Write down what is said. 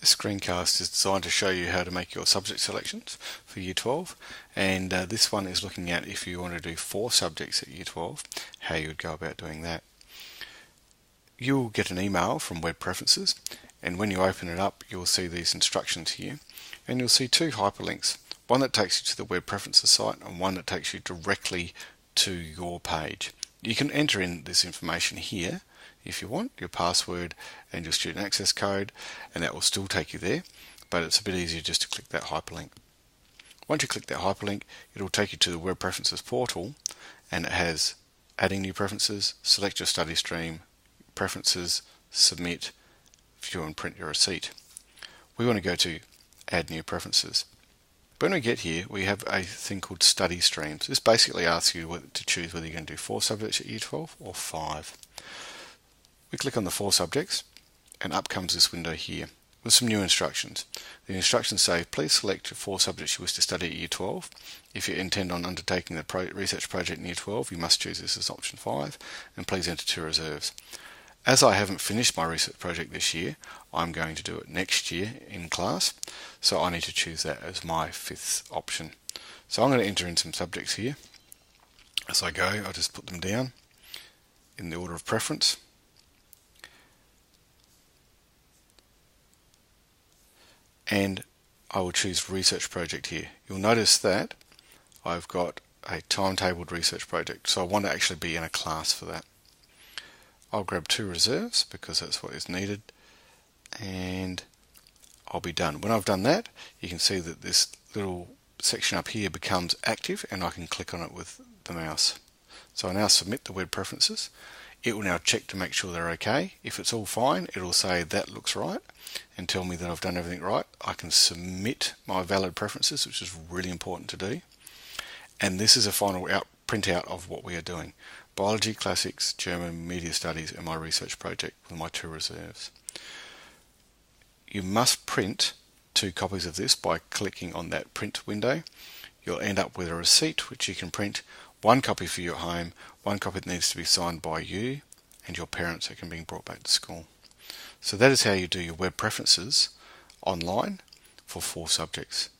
This screencast is designed to show you how to make your subject selections for Year 12, and this one is looking at if you want to do 4 subjects at Year 12, how you would go about doing that. You'll get an email from Web Preferences, and when you open it up you'll see these instructions here, and you'll see 2 hyperlinks, one that takes you to the Web Preferences site and one that takes you directly to your page. You can enter in this information here if you want, your password and your student access code, and that will still take you there, but it's a bit easier just to click that hyperlink. Once you click that hyperlink, it will take you to the Web Preferences portal, and it has adding new preferences, select your study stream, preferences, submit, view and print your receipt. We want to go to add new preferences. When we get here, we have a thing called study streams. This basically asks you to choose whether you're going to do 4 subjects at Year 12 or 5. We click on the 4 subjects, and up comes this window here with some new instructions. The instructions say, please select your 4 subjects you wish to study at Year 12. If you intend on undertaking the research project in Year 12, you must choose this as option 5, and please enter 2 reserves. As I haven't finished my research project this year, I'm going to do it next year in class, so I need to choose that as my 5th option. So I'm going to enter in some subjects here. As I go, I'll just put them down in the order of preference. And I will choose research project here. You'll notice that I've got a timetabled research project, so I want to actually be in a class for that. I'll grab 2 reserves because that's what is needed, and I'll be done. When I've done that, you can see that this little section up here becomes active, and I can click on it with the mouse. So I now submit the Web Preferences. It will now check to make sure they're okay. If it's all fine, it'll say that looks right and tell me that I've done everything right. I can submit my valid preferences, which is really important to do. And this is a final printout of what we are doing. Biology, Classics, German, Media Studies, and my research project with my 2 reserves. You must print 2 copies of this by clicking on that print window. You'll end up with a receipt which you can print, 1 copy for you at home, 1 copy that needs to be signed by you and your parents that can be brought back to school. So that is how you do your Web Preferences online for 4 subjects.